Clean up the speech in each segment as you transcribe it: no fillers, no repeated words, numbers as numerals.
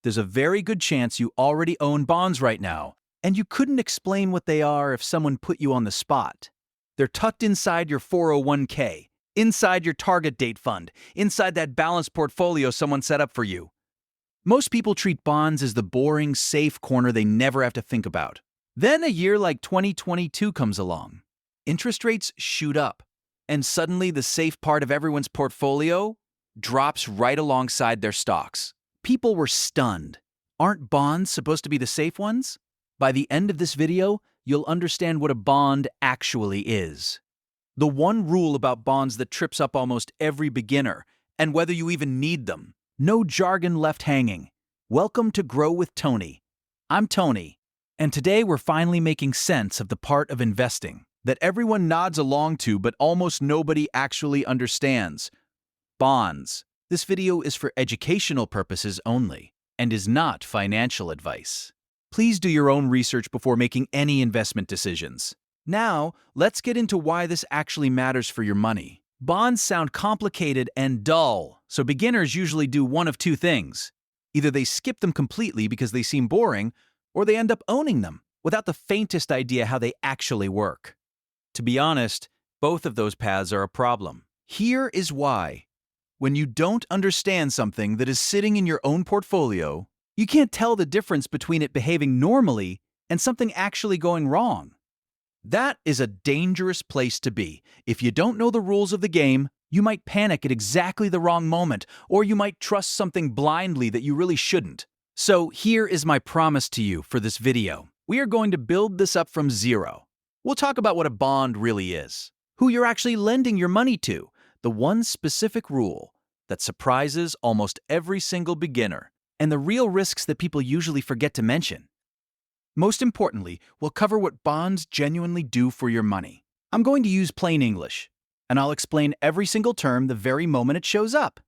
there's a very good chance you already own bonds right now, and you couldn't explain what they are if someone put you on the spot. They're tucked inside your 401k, inside your target date fund, inside that balanced portfolio someone set up for you. Most people treat bonds as the boring, safe corner they never have to think about. Then a year like 2022 comes along. Interest rates shoot up, and suddenly the safe part of everyone's portfolio drops right alongside their stocks. People were stunned. Aren't bonds supposed to be the safe ones? By the end of this video, you'll understand what a bond actually is. The one rule about bonds that trips up almost every beginner, and whether you even need them. No jargon left hanging. Welcome to Grow with Tony. I'm Tony, and today we're finally making sense of the part of investing that everyone nods along to but almost nobody actually understands. Bonds. This video is for educational purposes only and is not financial advice. Please do your own research before making any investment decisions. Now, let's get into why this actually matters for your money. Bonds sound complicated and dull, so beginners usually do one of two things. Either they skip them completely because they seem boring, or they end up owning them without the faintest idea how they actually work. To be honest, both of those paths are a problem. Here is why. When you don't understand something that is sitting in your own portfolio, you can't tell the difference between it behaving normally and something actually going wrong. That is a dangerous place to be. If you don't know the rules of the game, you might panic at exactly the wrong moment, or you might trust something blindly that you really shouldn't. So here is my promise to you for this video. We are going to build this up from zero. We'll talk about what a bond really is, who you're actually lending your money to, the one specific rule that surprises almost every single beginner, and the real risks that people usually forget to mention. Most importantly, we'll cover what bonds genuinely do for your money. I'm going to use plain English, and I'll explain every single term the very moment it shows up.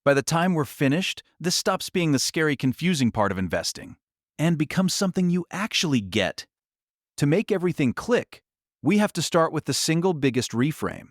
By the time we're finished, this stops being the scary, confusing part of investing and becomes something you actually get. To make everything click, we have to start with the single biggest reframe.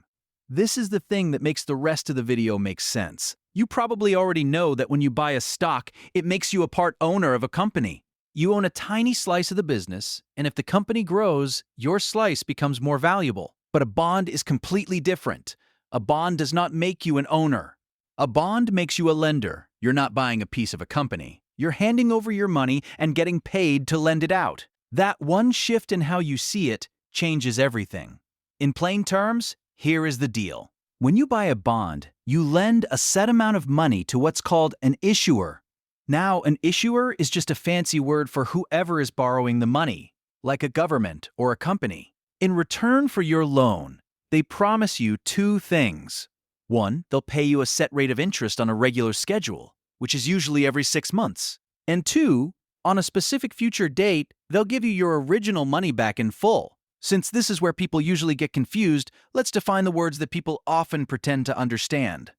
This is the thing that makes the rest of the video make sense. You probably already know that when you buy a stock, it makes you a part owner of a company. You own a tiny slice of the business, and if the company grows, your slice becomes more valuable. But a bond is completely different. A bond does not make you an owner. A bond makes you a lender. You're not buying a piece of a company. You're handing over your money and getting paid to lend it out. That one shift in how you see it changes everything. In plain terms, here is the deal. When you buy a bond, you lend a set amount of money to what's called an issuer. Now, an issuer is just a fancy word for whoever is borrowing the money, like a government or a company. In return for your loan, they promise you two things. One, they'll pay you a set rate of interest on a regular schedule, which is usually every 6 months. And two, on a specific future date, they'll give you your original money back in full. Since this is where people usually get confused, let's define the words that people often pretend to understand.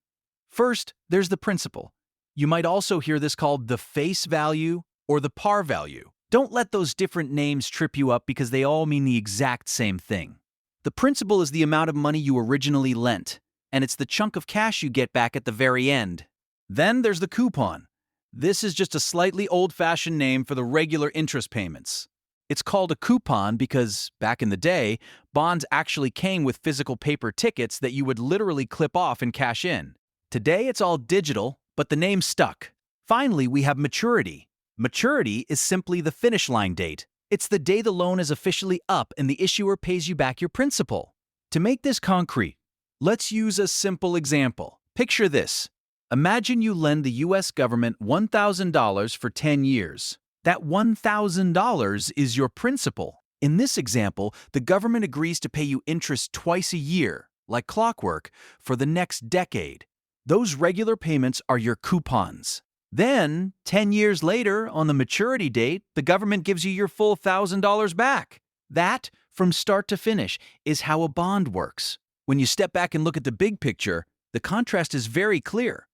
First, there's the principal. You might also hear this called the face value or the par value. Don't let those different names trip you up because they all mean the exact same thing. The principal is the amount of money you originally lent, and it's the chunk of cash you get back at the very end. Then there's the coupon. This is just a slightly old-fashioned name for the regular interest payments. It's called a coupon because, back in the day, bonds actually came with physical paper tickets that you would literally clip off and cash in. Today it's all digital, but the name stuck. Finally, we have maturity. Maturity is simply the finish line date. It's the day the loan is officially up and the issuer pays you back your principal. To make this concrete, let's use a simple example. Picture this. Imagine you lend the US government $1,000 for 10 years. That $1,000 is your principal. In this example, the government agrees to pay you interest twice a year, like clockwork, for the next decade. Those regular payments are your coupons. Then, 10 years later, on the maturity date, the government gives you your full $1,000 back. That, from start to finish, is how a bond works. When you step back and look at the big picture, the contrast is very clear.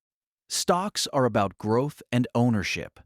Stocks are about growth and ownership.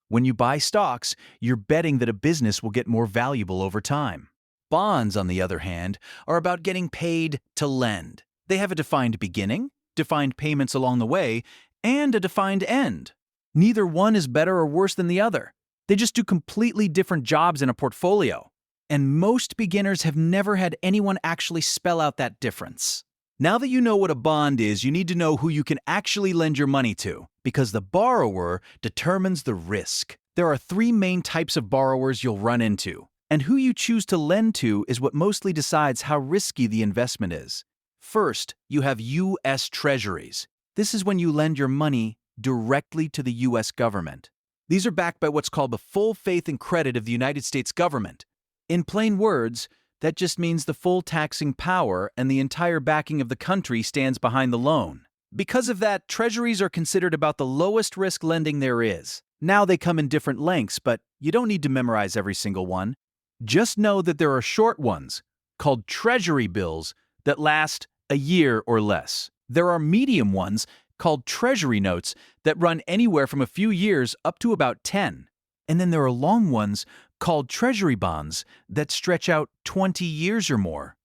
When you buy stocks, you're betting that a business will get more valuable over time. Bonds, on the other hand, are about getting paid to lend. They have a defined beginning, defined payments along the way, and a defined end. Neither one is better or worse than the other. They just do completely different jobs in a portfolio. And most beginners have never had anyone actually spell out that difference. Now that you know what a bond is, you need to know who you can actually lend your money to, because the borrower determines the risk. There are three main types of borrowers you'll run into, and who you choose to lend to is what mostly decides how risky the investment is. First, you have U.S. Treasuries. This is when you lend your money directly to the U.S. government. These are backed by what's called the full faith and credit of the United States government. In plain words, that just means the full taxing power and the entire backing of the country stands behind the loan. Because of that, treasuries are considered about the lowest risk lending there is. Now they come in different lengths, but you don't need to memorize every single one. Just know that there are short ones, called treasury bills, that last a year or less. There are medium ones, called treasury notes, that run anywhere from a few years up to about 10. And then there are long ones, called treasury bonds, that stretch out 20 years or more.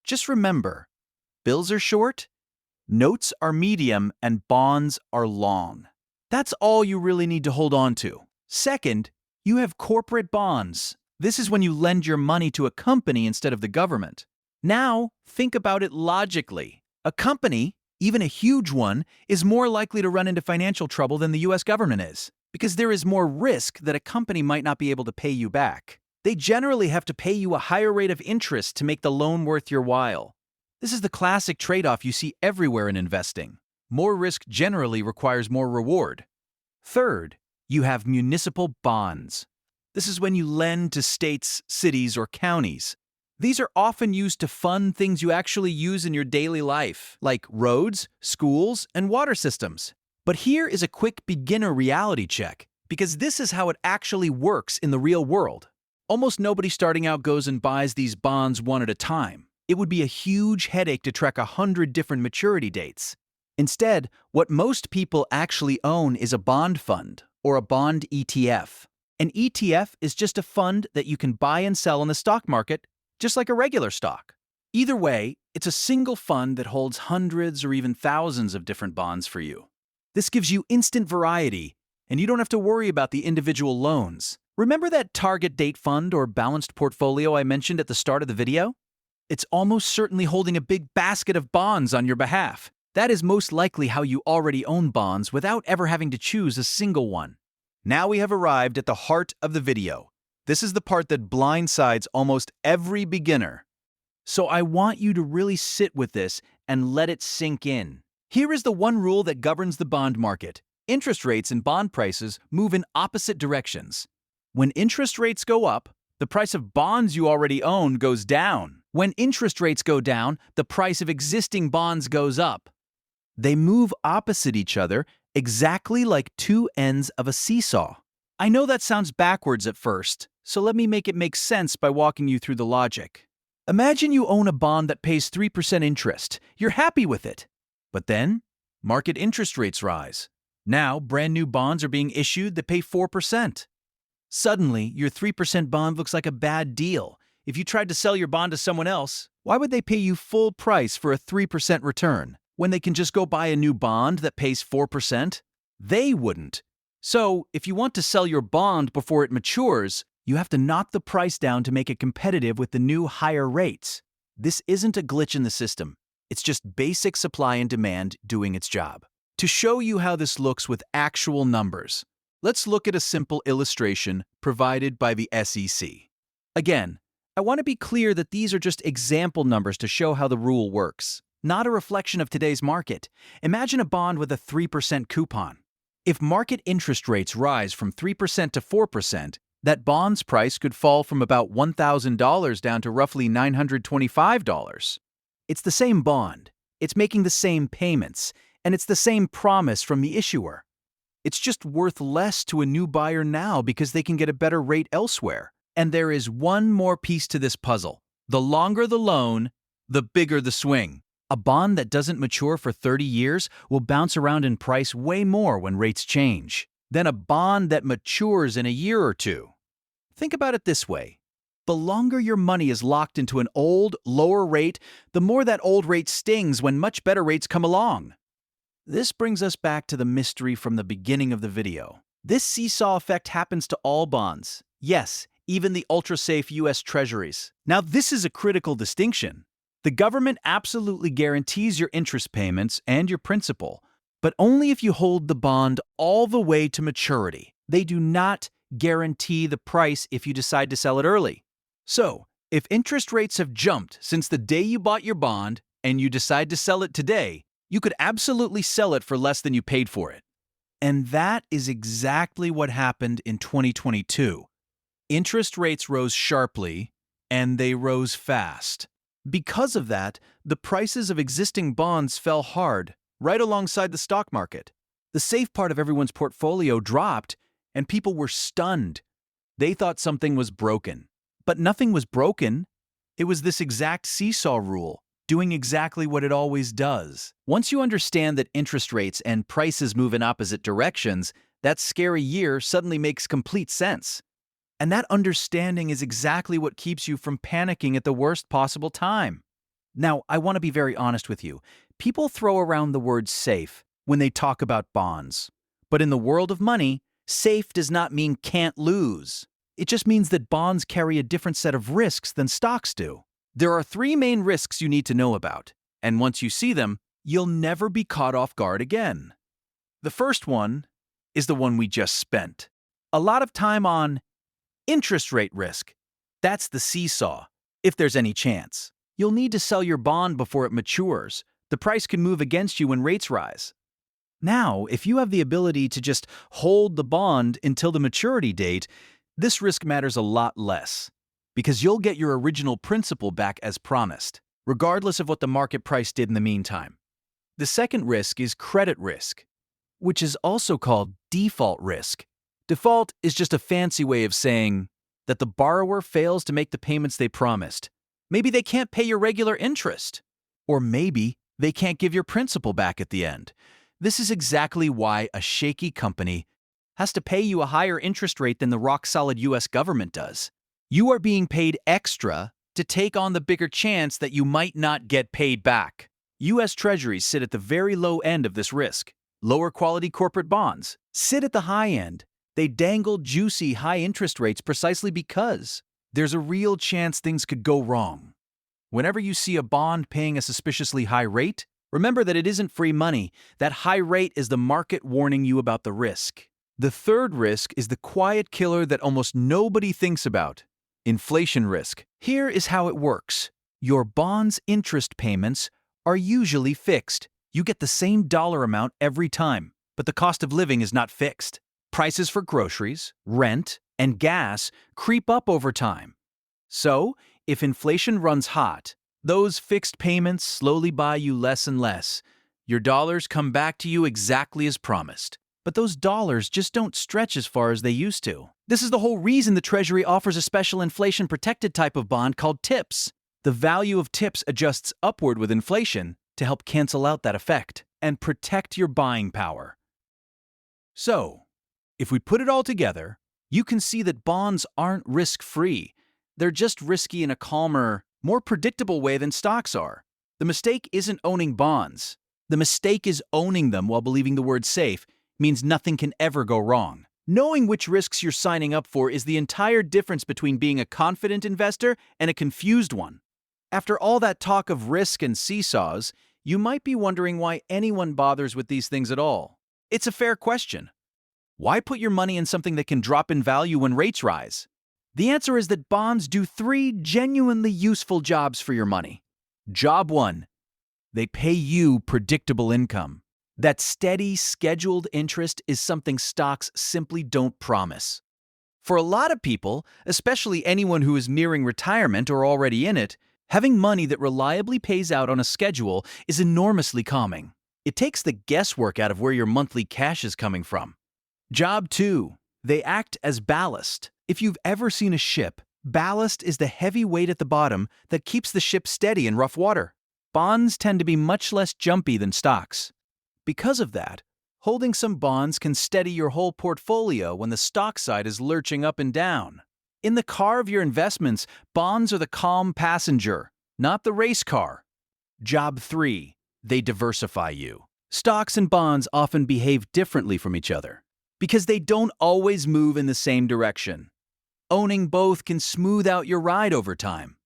Just remember, bills are short, notes are medium, and bonds are long. That's all you really need to hold on to. Second, you have corporate bonds. This is when you lend your money to a company instead of the government. Now, think about it logically. A company, even a huge one, is more likely to run into financial trouble than the U.S. government is, because there is more risk that a company might not be able to pay you back. They generally have to pay you a higher rate of interest to make the loan worth your while. This is the classic trade-off you see everywhere in investing. More risk generally requires more reward. Third, you have municipal bonds. This is when you lend to states, cities, or counties. These are often used to fund things you actually use in your daily life, like roads, schools, and water systems. But here is a quick beginner reality check, because this is how it actually works in the real world. Almost nobody starting out goes and buys these bonds one at a time. It would be a huge headache to track 100 different maturity dates. Instead, what most people actually own is a bond fund, or a bond ETF. An ETF is just a fund that you can buy and sell in the stock market, just like a regular stock. Either way, it's a single fund that holds hundreds or even thousands of different bonds for you. This gives you instant variety, and you don't have to worry about the individual loans. Remember that target date fund or balanced portfolio I mentioned at the start of the video? It's almost certainly holding a big basket of bonds on your behalf. That is most likely how you already own bonds without ever having to choose a single one. Now we have arrived at the heart of the video. This is the part that blindsides almost every beginner. So I want you to really sit with this and let it sink in. Here is the one rule that governs the bond market. Interest rates and bond prices move in opposite directions. When interest rates go up, the price of bonds you already own goes down. When interest rates go down, the price of existing bonds goes up. They move opposite each other, exactly like two ends of a seesaw. I know that sounds backwards at first, so let me make it make sense by walking you through the logic. Imagine you own a bond that pays 3% interest. You're happy with it. But then, market interest rates rise. Now, brand new bonds are being issued that pay 4%. Suddenly, your 3% bond looks like a bad deal. If you tried to sell your bond to someone else, why would they pay you full price for a 3% return when they can just go buy a new bond that pays 4%? They wouldn't. So, if you want to sell your bond before it matures, you have to knock the price down to make it competitive with the new higher rates. This isn't a glitch in the system. It's just basic supply and demand doing its job. To show you how this looks with actual numbers, let's look at a simple illustration provided by the SEC. Again, I want to be clear that these are just example numbers to show how the rule works, not a reflection of today's market. Imagine a bond with a 3% coupon. If market interest rates rise from 3% to 4%, that bond's price could fall from about $1,000 down to roughly $925. It's the same bond, it's making the same payments, and it's the same promise from the issuer. It's just worth less to a new buyer now because they can get a better rate elsewhere. And there is one more piece to this puzzle. The longer the loan, the bigger the swing. A bond that doesn't mature for 30 years will bounce around in price way more when rates change than a bond that matures in a year or two. Think about it this way. The longer your money is locked into an old, lower rate, the more that old rate stings when much better rates come along. This brings us back to the mystery from the beginning of the video. This seesaw effect happens to all bonds. Yes, even the ultra-safe US Treasuries. Now, this is a critical distinction. The government absolutely guarantees your interest payments and your principal, but only if you hold the bond all the way to maturity. They do not guarantee the price if you decide to sell it early. So, if interest rates have jumped since the day you bought your bond and you decide to sell it today, you could absolutely sell it for less than you paid for it. And that is exactly what happened in 2022. Interest rates rose sharply, and they rose fast. Because of that, the prices of existing bonds fell hard, right alongside the stock market. The safe part of everyone's portfolio dropped, and people were stunned. They thought something was broken. But nothing was broken. It was this exact seesaw rule, doing exactly what it always does. Once you understand that interest rates and prices move in opposite directions, that scary year suddenly makes complete sense. And that understanding is exactly what keeps you from panicking at the worst possible time. Now, I want to be very honest with you. People throw around the word safe when they talk about bonds. But in the world of money, safe does not mean can't lose. It just means that bonds carry a different set of risks than stocks do. There are three main risks you need to know about, and once you see them, you'll never be caught off guard again. The first one is the one we just spent. A lot of time on interest rate risk. That's the seesaw. If there's any chance, you'll need to sell your bond before it matures. The price can move against you when rates rise. Now, if you have the ability to just hold the bond until the maturity date, this risk matters a lot less, because you'll get your original principal back as promised, regardless of what the market price did in the meantime. The second risk is credit risk, which is also called default risk. Default is just a fancy way of saying that the borrower fails to make the payments they promised. Maybe they can't pay your regular interest, or maybe they can't give your principal back at the end. This is exactly why a shaky company has to pay you a higher interest rate than the rock-solid US government does. You are being paid extra to take on the bigger chance that you might not get paid back. US Treasuries sit at the very low end of this risk. Lower quality corporate bonds sit at the high end. They dangle juicy high interest rates precisely because there's a real chance things could go wrong. Whenever you see a bond paying a suspiciously high rate, remember that it isn't free money. That high rate is the market warning you about the risk. The third risk is the quiet killer that almost nobody thinks about: inflation risk. Here is how it works. Your bond's interest payments are usually fixed. You get the same dollar amount every time, but the cost of living is not fixed. Prices for groceries, rent, and gas creep up over time. So, if inflation runs hot, those fixed payments slowly buy you less and less. Your dollars come back to you exactly as promised. But those dollars just don't stretch as far as they used to. This is the whole reason the Treasury offers a special inflation-protected type of bond called TIPS. The value of TIPS adjusts upward with inflation to help cancel out that effect and protect your buying power. So, if we put it all together, you can see that bonds aren't risk-free. They're just risky in a calmer, more predictable way than stocks are. The mistake isn't owning bonds. The mistake is owning them while believing the word safe means nothing can ever go wrong. Knowing which risks you're signing up for is the entire difference between being a confident investor and a confused one. After all that talk of risk and seesaws, you might be wondering why anyone bothers with these things at all. It's a fair question. Why put your money in something that can drop in value when rates rise? The answer is that bonds do three genuinely useful jobs for your money. Job 1. They pay you predictable income. That steady, scheduled interest is something stocks simply don't promise. For a lot of people, especially anyone who is nearing retirement or already in it, having money that reliably pays out on a schedule is enormously calming. It takes the guesswork out of where your monthly cash is coming from. Job 2. They act as ballast. If you've ever seen a ship, ballast is the heavy weight at the bottom that keeps the ship steady in rough water. Bonds tend to be much less jumpy than stocks. Because of that, holding some bonds can steady your whole portfolio when the stock side is lurching up and down. In the car of your investments, bonds are the calm passenger, not the race car. Job 3. They diversify you. Stocks and bonds often behave differently from each other because they don't always move in the same direction. Owning both can smooth out your ride over time,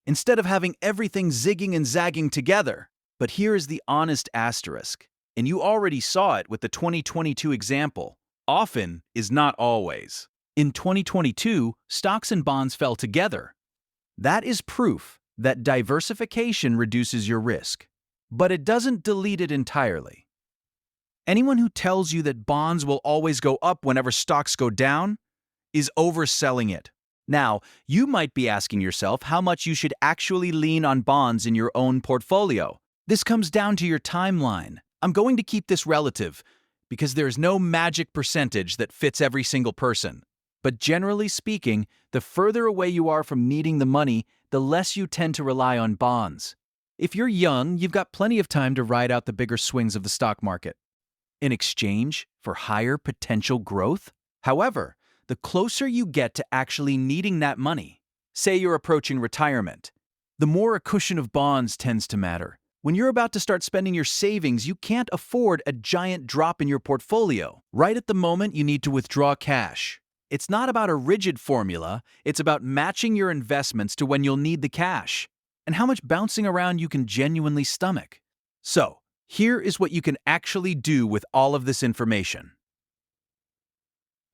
instead of having everything zigging and zagging together. But here is the honest asterisk, and you already saw it with the 2022 example. Often is not always. In 2022, stocks and bonds fell together. That is proof that diversification reduces your risk, but it doesn't delete it entirely. Anyone who tells you that bonds will always go up whenever stocks go down is overselling it. Now, you might be asking yourself how much you should actually lean on bonds in your own portfolio. This comes down to your timeline. I'm going to keep this relative because there is no magic percentage that fits every single person. But generally speaking, the further away you are from needing the money, the less you tend to rely on bonds. If you're young, you've got plenty of time to ride out the bigger swings of the stock market in exchange for higher potential growth. However, the closer you get to actually needing that money, say you're approaching retirement, the more a cushion of bonds tends to matter. When you're about to start spending your savings, you can't afford a giant drop in your portfolio. Right at the moment, you need to withdraw cash. It's not about a rigid formula, it's about matching your investments to when you'll need the cash, and how much bouncing around you can genuinely stomach. So, here is what you can actually do with all of this information.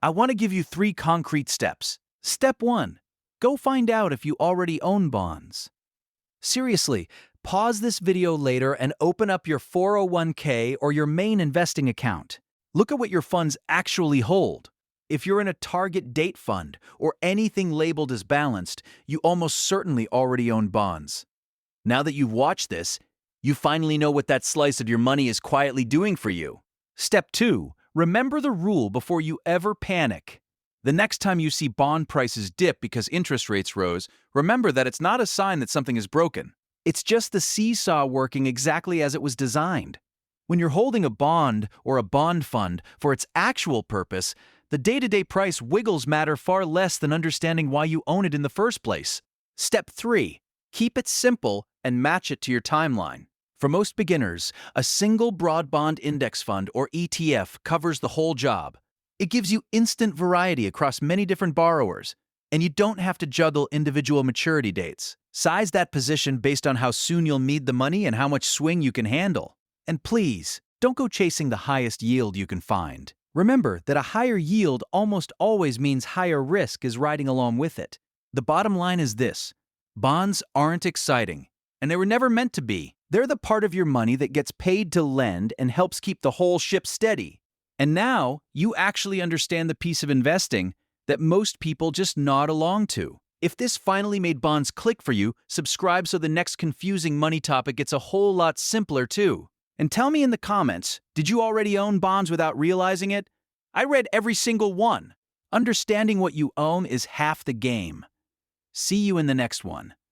I want to give you 3 concrete steps. Step 1. Go find out if you already own bonds. Seriously, pause this video later and open up your 401k or your main investing account. Look at what your funds actually hold. If you're in a target date fund or anything labeled as balanced, you almost certainly already own bonds. Now that you've watched this, you finally know what that slice of your money is quietly doing for you. Step 2. Remember the rule before you ever panic. The next time you see bond prices dip because interest rates rose, remember that it's not a sign that something is broken. It's just the seesaw working exactly as it was designed. When you're holding a bond or a bond fund for its actual purpose, the day-to-day price wiggles matter far less than understanding why you own it in the first place. Step 3. Keep it simple and match it to your timeline. For most beginners, a single broad bond index fund or ETF covers the whole job. It gives you instant variety across many different borrowers, and you don't have to juggle individual maturity dates. Size that position based on how soon you'll need the money and how much swing you can handle. And please, don't go chasing the highest yield you can find. Remember that a higher yield almost always means higher risk is riding along with it. The bottom line is this: bonds aren't exciting, and they were never meant to be. They're the part of your money that gets paid to lend and helps keep the whole ship steady. And now, you actually understand the piece of investing that most people just nod along to. If this finally made bonds click for you, subscribe so the next confusing money topic gets a whole lot simpler too. And tell me in the comments, did you already own bonds without realizing it? I read every single one. Understanding what you own is half the game. See you in the next one.